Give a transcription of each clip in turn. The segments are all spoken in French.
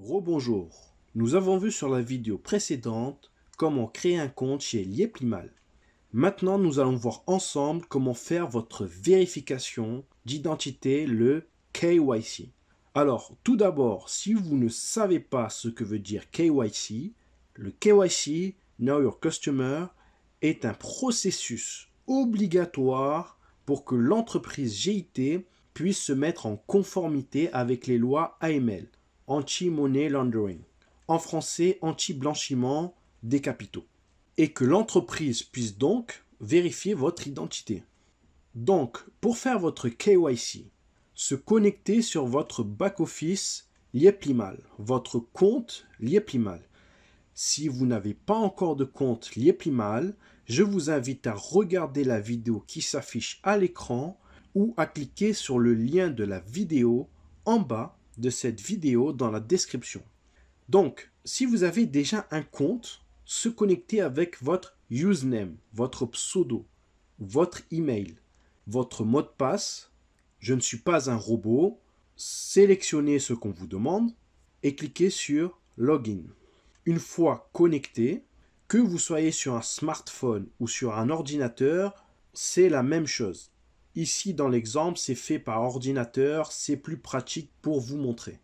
Rebonjour. Nous avons vu sur la vidéo précédente comment créer un compte chez Lieplimal. Maintenant, nous allons voir ensemble comment faire votre vérification d'identité, le KYC. Alors, tout d'abord, si vous ne savez pas ce que veut dire KYC, le KYC, Know Your Customer, est un processus obligatoire pour que l'entreprise GIT puisse se mettre en conformité avec les lois AML, Anti-Money Laundering, en français anti-blanchiment des capitaux, et que l'entreprise puisse donc vérifier votre identité. Donc, pour faire votre KYC, se connecter sur votre back-office Lieplimal, votre compte Lieplimal. Si vous n'avez pas encore de compte Lieplimal, je vous invite à regarder la vidéo qui s'affiche à l'écran ou à cliquer sur le lien de la vidéo en bas de cette vidéo dans la description. Donc, si vous avez déjà un compte, se connecter avec votre username, votre pseudo, votre email, votre mot de passe. Je ne suis pas un robot. Sélectionnez ce qu'on vous demande et cliquez sur Login. Une fois connecté, que vous soyez sur un smartphone ou sur un ordinateur, c'est la même chose. Ici, dans l'exemple, c'est fait par ordinateur, c'est plus pratique pour vous montrer.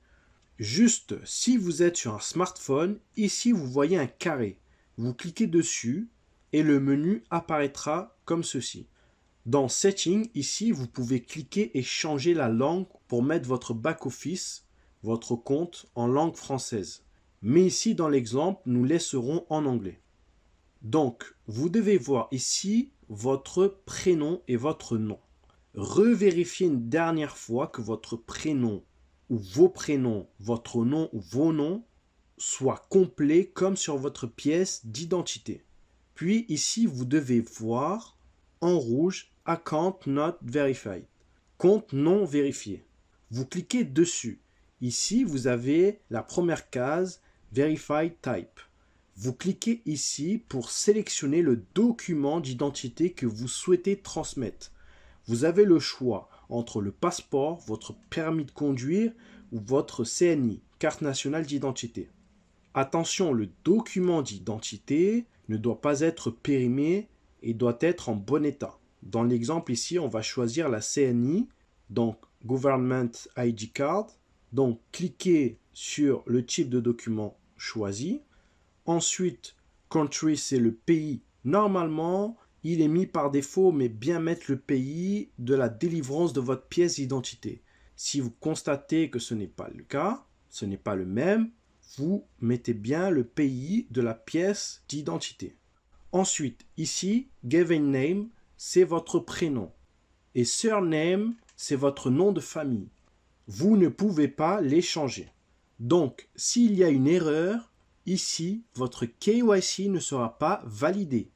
Juste, si vous êtes sur un smartphone, ici, vous voyez un carré. Vous cliquez dessus et le menu apparaîtra comme ceci. Dans Settings, ici, vous pouvez cliquer et changer la langue pour mettre votre back-office, votre compte, en langue française. Mais ici, dans l'exemple, nous laisserons en anglais. Donc, vous devez voir ici votre prénom et votre nom. Revérifiez une dernière fois que votre prénom ou vos prénoms, votre nom ou vos noms soient complets comme sur votre pièce d'identité. Puis ici, vous devez voir en rouge « Account not verified », compte non vérifié. Vous cliquez dessus. Ici, vous avez la première case « Verified type ». Vous cliquez ici pour sélectionner le document d'identité que vous souhaitez transmettre. Vous avez le choix entre le passeport, votre permis de conduire ou votre CNI, carte nationale d'identité. Attention, le document d'identité ne doit pas être périmé et doit être en bon état. Dans l'exemple ici, on va choisir la CNI, donc Government ID Card. Donc, cliquez sur le type de document choisi. Ensuite, Country, c'est le pays. Normalement, il est mis par défaut, mais bien mettre le pays de la délivrance de votre pièce d'identité. Si vous constatez que ce n'est pas le cas, ce n'est pas le même, vous mettez bien le pays de la pièce d'identité. Ensuite, ici, Given Name, c'est votre prénom. Et Surname, c'est votre nom de famille. Vous ne pouvez pas les changer. Donc, s'il y a une erreur, ici, votre KYC ne sera pas validé.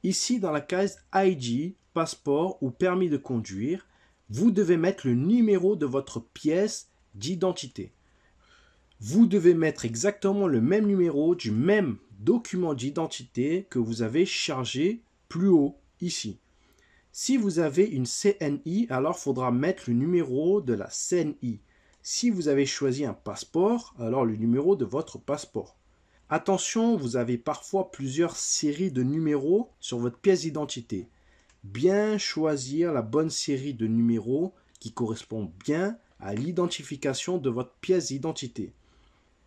Ici, dans la case ID, passeport ou permis de conduire, vous devez mettre le numéro de votre pièce d'identité. Vous devez mettre exactement le même numéro du même document d'identité que vous avez chargé plus haut, ici. Si vous avez une CNI, alors il faudra mettre le numéro de la CNI. Si vous avez choisi un passeport, alors le numéro de votre passeport. Attention, vous avez parfois plusieurs séries de numéros sur votre pièce d'identité. Bien choisir la bonne série de numéros qui correspond bien à l'identification de votre pièce d'identité.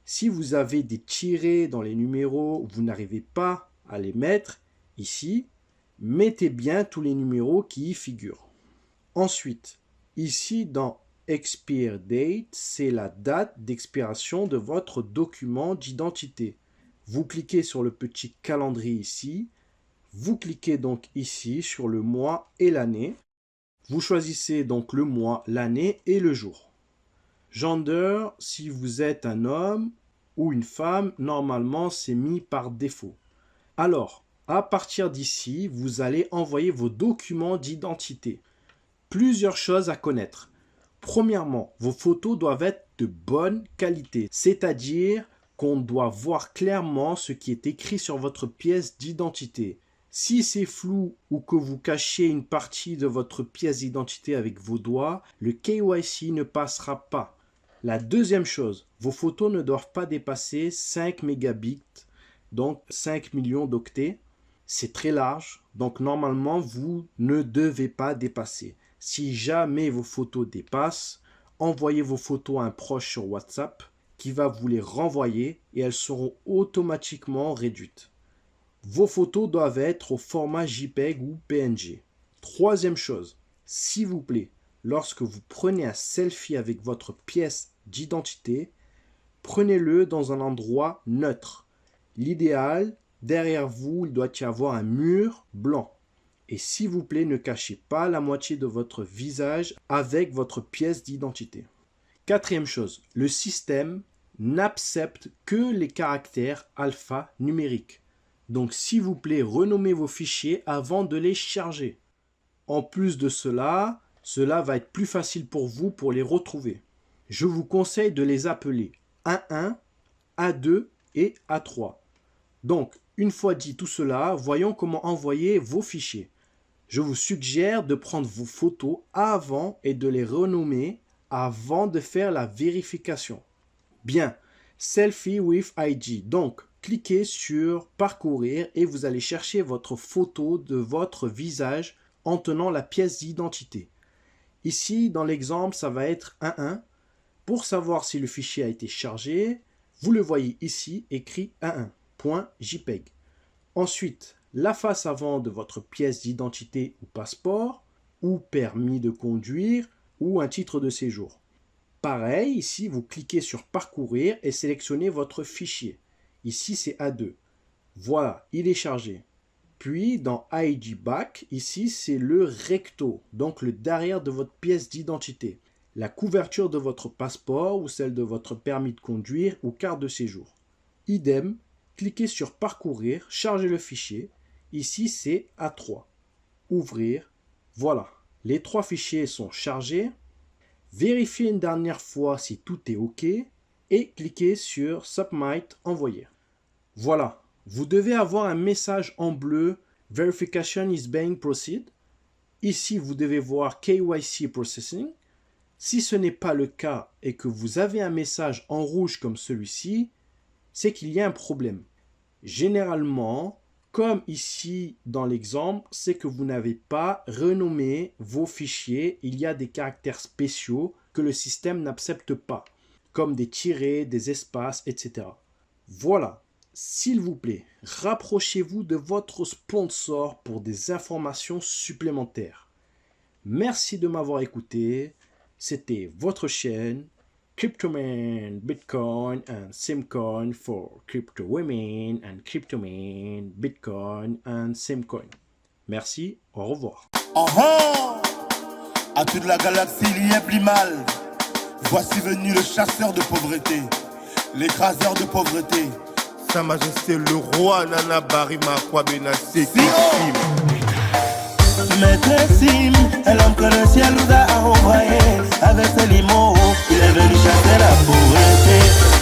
Si vous avez des tirets dans les numéros, vous n'arrivez pas à les mettre ici, mettez bien tous les numéros qui y figurent. Ensuite, ici dans Expire Date, c'est la date d'expiration de votre document d'identité. Vous cliquez sur le petit calendrier ici. Vous cliquez donc ici sur le mois et l'année. Vous choisissez donc le mois, l'année et le jour. Gender, si vous êtes un homme ou une femme, normalement c'est mis par défaut. Alors, à partir d'ici, vous allez envoyer vos documents d'identité. Plusieurs choses à connaître. Premièrement, vos photos doivent être de bonne qualité, c'est-à-dire qu'on doit voir clairement ce qui est écrit sur votre pièce d'identité. Si c'est flou ou que vous cachez une partie de votre pièce d'identité avec vos doigts, le KYC ne passera pas. La deuxième chose, vos photos ne doivent pas dépasser 5 mégabits, donc 5 millions d'octets. C'est très large, donc normalement, vous ne devez pas dépasser. Si jamais vos photos dépassent, envoyez vos photos à un proche sur WhatsApp qui va vous les renvoyer et elles seront automatiquement réduites. Vos photos doivent être au format JPEG ou PNG. Troisième chose, s'il vous plaît, lorsque vous prenez un selfie avec votre pièce d'identité, prenez-le dans un endroit neutre. L'idéal, derrière vous, il doit y avoir un mur blanc. Et s'il vous plaît, ne cachez pas la moitié de votre visage avec votre pièce d'identité. Quatrième chose, le système n'accepte que les caractères alphanumériques. Donc, s'il vous plaît, renommez vos fichiers avant de les charger. En plus de cela va être plus facile pour vous pour les retrouver. Je vous conseille de les appeler A1, A2 et A3. Donc, une fois dit tout cela, voyons comment envoyer vos fichiers. Je vous suggère de prendre vos photos avant et de les renommer avant de faire la vérification. Bien, Selfie with ID. Donc, cliquez sur Parcourir et vous allez chercher votre photo de votre visage en tenant la pièce d'identité. Ici, dans l'exemple, ça va être 1.1. Pour savoir si le fichier a été chargé, vous le voyez ici, écrit 1.1.jpeg. Ensuite, la face avant de votre pièce d'identité ou passeport, ou permis de conduire, ou un titre de séjour. Pareil, ici, vous cliquez sur Parcourir et sélectionnez votre fichier. Ici, c'est A2. Voilà, il est chargé. Puis, dans ID Back, ici, c'est le recto, donc le derrière de votre pièce d'identité. La couverture de votre passeport ou celle de votre permis de conduire ou carte de séjour. Idem, cliquez sur Parcourir, chargez le fichier. Ici, c'est A3. Ouvrir. Voilà, les trois fichiers sont chargés. Vérifiez une dernière fois si tout est OK et cliquez sur Submit, envoyer. Voilà, vous devez avoir un message en bleu Verification is being proceed. Ici, vous devez voir KYC Processing. Si ce n'est pas le cas et que vous avez un message en rouge comme celui-ci, c'est qu'il y a un problème. Généralement, comme ici dans l'exemple, c'est que vous n'avez pas renommé vos fichiers. Il y a des caractères spéciaux que le système n'accepte pas, comme des tirets, des espaces, etc. Voilà. S'il vous plaît, rapprochez-vous de votre sponsor pour des informations supplémentaires. Merci de m'avoir écouté. C'était votre chaîne CryptoMan Bitcoin and Simcoin for Crypto Women and CryptoMan Bitcoin and Simcoin. Merci, au revoir. À toute la galaxie, il y a plus mal. Voici venu le chasseur de pauvreté, l'écraseur de pauvreté. Sa Majesté le roi Nana Barima Kwabena Seki Sim. Maître Sim est l'homme que le ciel nous a envoyé. Avec ses limons, il est venu chasser la pauvreté.